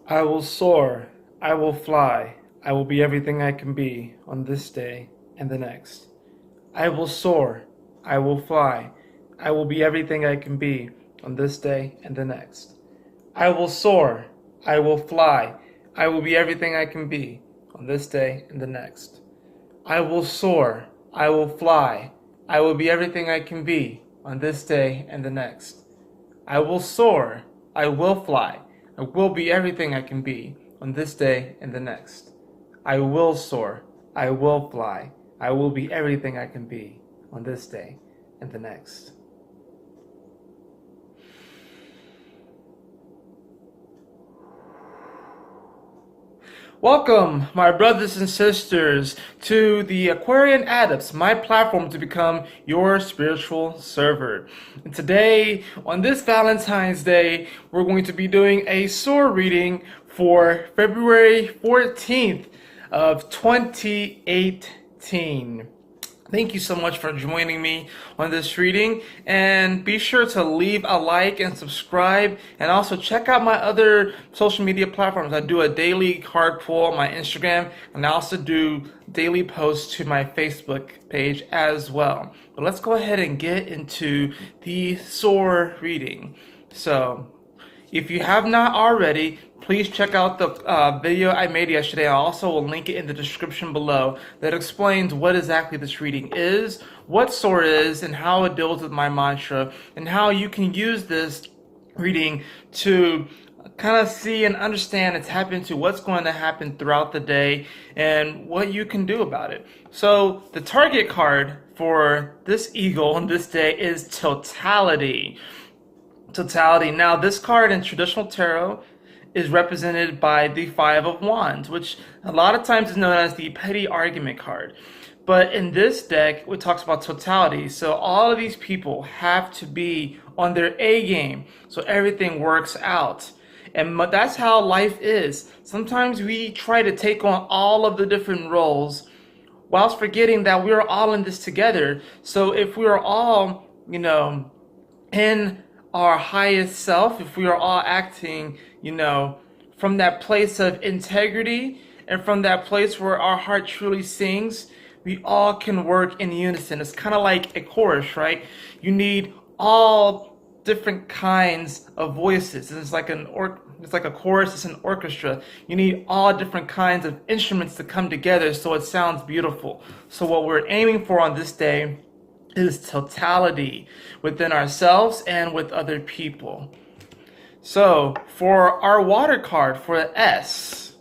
I will soar, I will fly, I will be everything I can be on this day and the next. I will soar, I will fly, I will be everything I can be on this day and the next. I will soar, I will fly, I will be everything I can be on this day and the next. I will soar, I will fly, I will be everything I can be on this day and the next. I will soar, I will fly, I will be everything I can be on this day and the next. I will soar, I will fly, I will be everything I can be on this day and the next. Welcome, my brothers and sisters, to the Aquarian Adepts, my platform to become your spiritual server. And today, on this Valentine's Day, we're going to be doing a SOAR reading for February 14th of 2018. Thank you so much for joining me on this reading, and be sure to leave a like and subscribe, and also check out my other social media platforms. I do a daily card pull on my Instagram, and I also do daily posts to my Facebook page as well. But let's go ahead and get into the SOAR reading. So, if you have not already, please check out the video I made yesterday. I also will link it in the description below that explains what exactly this reading is, what SOAR is, and how it deals with my mantra, and how you can use this reading to kind of see and understand and tap into what's going to happen throughout the day and what you can do about it. So the target card for this eagle on this day is totality. Totality. Now, this card in traditional tarot is represented by the Five of Wands, which a lot of times is known as the petty argument card. But in this deck, it talks about totality. So all of these people have to be on their A game, so everything works out. And that's how life is. Sometimes we try to take on all of the different roles whilst forgetting that we're all in this together. So if we are all, in our highest self, if we are all acting, from that place of integrity and from that place where our heart truly sings, we all can work in unison. It's kind of like a chorus, right? You need all different kinds of voices. It's like it's like a chorus, it's an orchestra. You need all different kinds of instruments to come together so it sounds beautiful. So what we're aiming for on this day is totality within ourselves and with other people. So for our water card, for the S,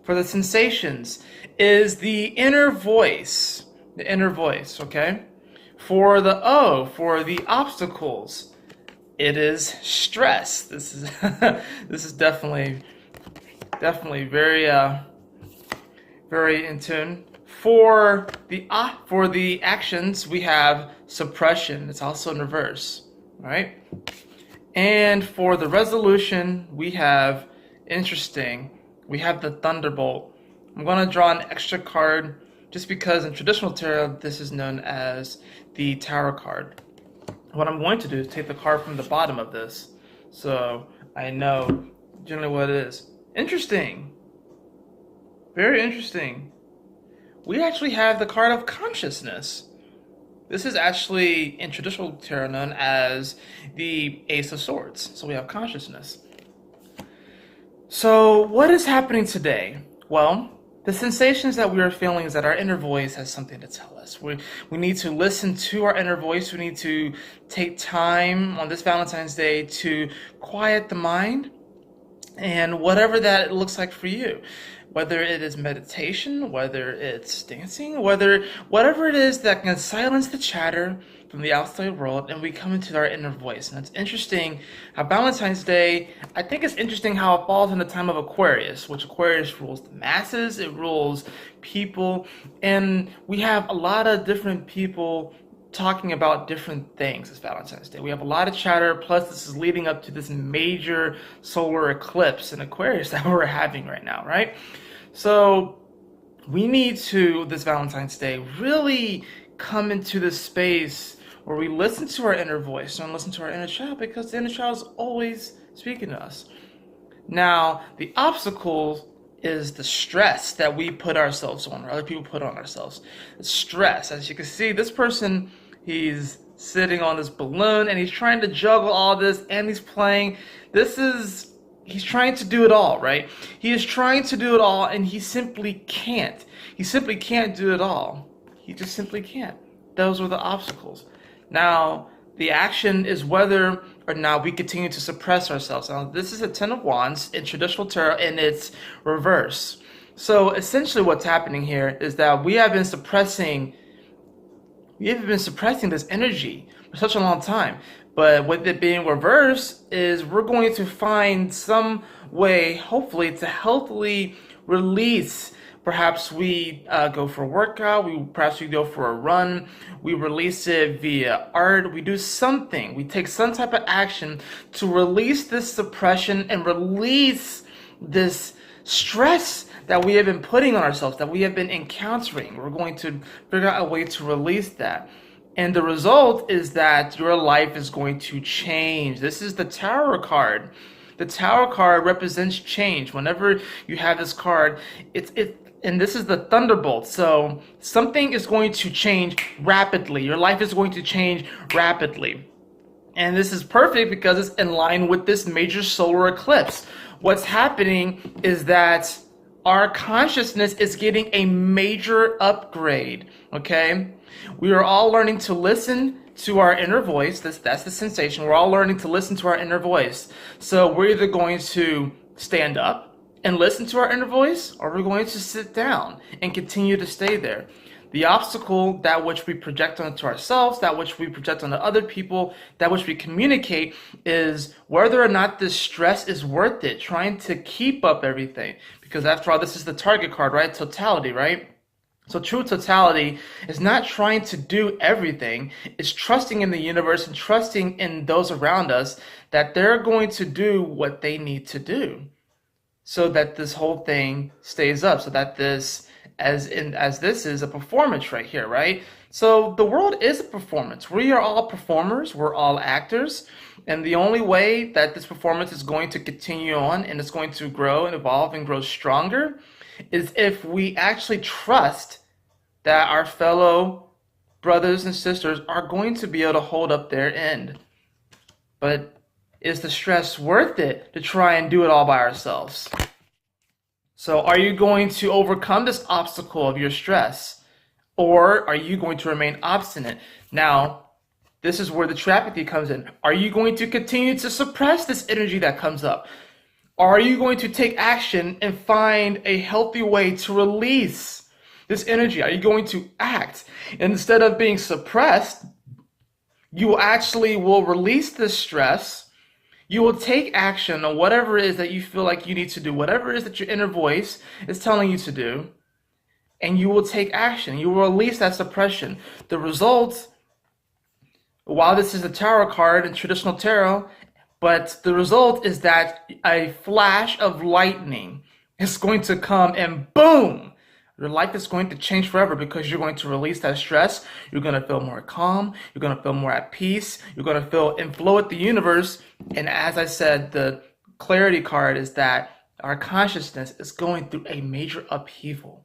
for the sensations, is the inner voice. The inner voice, okay? For the O, for the obstacles, it is stress. This is this is definitely very very in tune. For the actions, we have suppression. It's also in reverse, right? And for the resolution, we have interesting. We have the thunderbolt. I'm going to draw an extra card just because in traditional tarot, this is known as the Tower card. What I'm going to do is take the card from the bottom of this, so I know generally what it is. Interesting. Very interesting. We actually have the card of consciousness. This is actually in traditional tarot known as the Ace of Swords. So we have consciousness. So what is happening today? Well, the sensations that we are feeling is that our inner voice has something to tell us. We need to listen to our inner voice. We need to take time on this Valentine's Day to quiet the mind, and whatever that looks like for you, whether it is meditation, whether it's dancing, whatever it is that can silence the chatter from the outside world, and we come into our inner voice. And it's interesting how Valentine's Day, I think it's interesting how it falls in the time of Aquarius, which Aquarius rules the masses, it rules people, and we have a lot of different people talking about different things this Valentine's Day. We have a lot of chatter, plus this is leading up to this major solar eclipse in Aquarius that we're having right now, right? So we need to, this Valentine's Day, really come into this space where we listen to our inner voice and listen to our inner child, because the inner child is always speaking to us. Now, the obstacles is the stress that we put ourselves on, or other people put on ourselves. The stress. As you can see, this person, he's sitting on this balloon and he's trying to juggle all this and he's playing. He's trying to do it all, right? He is trying to do it all and he simply can't. He simply can't do it all. He just simply can't. Those are the obstacles. Now, the action is whether or not we continue to suppress ourselves. Now, this is a Ten of Wands in traditional tarot and it's reverse. So essentially what's happening here is that we have been suppressing this energy for such a long time. But with it being reversed is we're going to find some way, hopefully, to healthily release. Perhaps we go for a workout, perhaps we go for a run, we release it via art, we do something, we take some type of action to release this suppression and release this stress that we have been putting on ourselves, that we have been encountering. We're going to figure out a way to release that. And the result is that your life is going to change. This is the Tower card. The Tower card represents change. Whenever you have this card, and this is the Thunderbolt. So something is going to change rapidly. Your life is going to change rapidly. And this is perfect because it's in line with this major solar eclipse. What's happening is that our consciousness is getting a major upgrade, okay? We are all learning to listen to our inner voice. That's the sensation. We're all learning to listen to our inner voice. So we're either going to stand up and listen to our inner voice, or we're going to sit down and continue to stay there. The obstacle, that which we project onto ourselves, that which we project onto other people, that which we communicate, is whether or not this stress is worth it, trying to keep up everything. Because after all, this is the target card, right? Totality, right? So true totality is not trying to do everything. It's trusting in the universe and trusting in those around us that they're going to do what they need to do, so that this whole thing stays up, so that this, as this is a performance right here, right? So the world is a performance. We are all performers, we're all actors, and the only way that this performance is going to continue on and it's going to grow and evolve and grow stronger is if we actually trust that our fellow brothers and sisters are going to be able to hold up their end. But is the stress worth it to try and do it all by ourselves? So are you going to overcome this obstacle of your stress? Or are you going to remain obstinate? Now, this is where the trapathy comes in. Are you going to continue to suppress this energy that comes up? Or are you going to take action and find a healthy way to release this energy? Are you going to act? And instead of being suppressed, you actually will release this stress. You will take action on whatever it is that you feel like you need to do, whatever it is that your inner voice is telling you to do, and you will take action. You will release that suppression. The result, while this is a tarot card in traditional tarot, but the result is that a flash of lightning is going to come and boom! Your life is going to change forever because you're going to release that stress. You're going to feel more calm. You're going to feel more at peace. You're going to feel in flow with the universe. And as I said, the clarity card is that our consciousness is going through a major upheaval.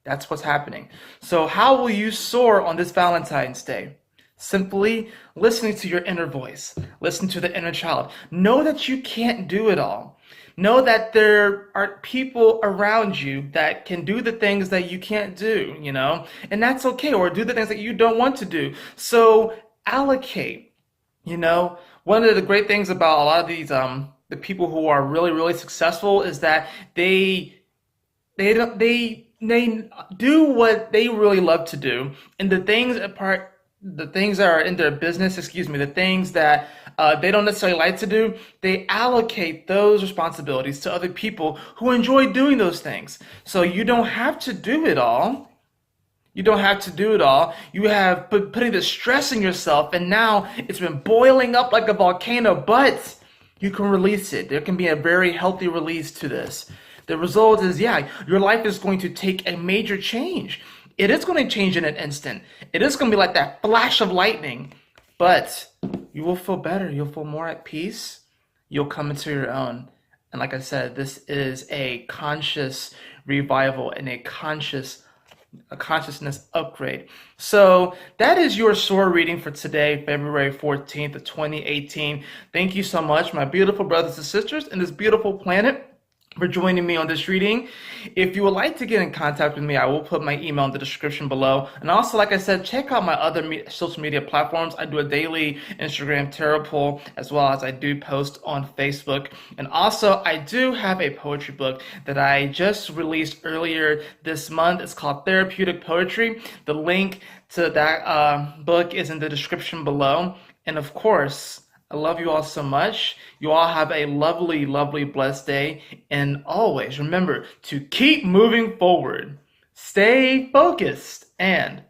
That's what's happening. So how will you soar on this Valentine's Day? Simply listening to your inner voice. Listen to the inner child. Know that you can't do it all. Know that there are people around you that can do the things that you can't do, you know, and that's okay, or do the things that you don't want to do. So allocate, you know. One of the great things about a lot of these, the people who are really, really successful is that they do what they really love to do, and the things that are in their business, the things that they don't necessarily like to do, they allocate those responsibilities to other people who enjoy doing those things. So you don't have to do it all. You don't have to do it all. You have putting the stress in yourself, and now it's been boiling up like a volcano, but you can release it. There can be a very healthy release to this. The result is, yeah, your life is going to take a major change. It is going to change in an instant. It is going to be like that flash of lightning, but you will feel better. You'll feel more at peace. You'll come into your own. And like I said, this is a conscious revival and a consciousness upgrade. So that is your SOAR reading for today, February 14th of 2018. Thank you so much, my beautiful brothers and sisters in this beautiful planet, for joining me on this reading. If you would like to get in contact with me, I will put my email in the description below. And also, like I said, check out my other social media platforms. I do a daily Instagram tarot poll, as well as I do post on Facebook. And also, I do have a poetry book that I just released earlier this month. It's called Therapeutic Poetry. The link to that book is in the description below. And of course, I love you all so much. You all have a lovely, lovely, blessed day. And always remember to keep moving forward. Stay focused and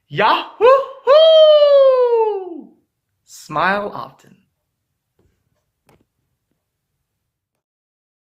Yahoo! Smile often.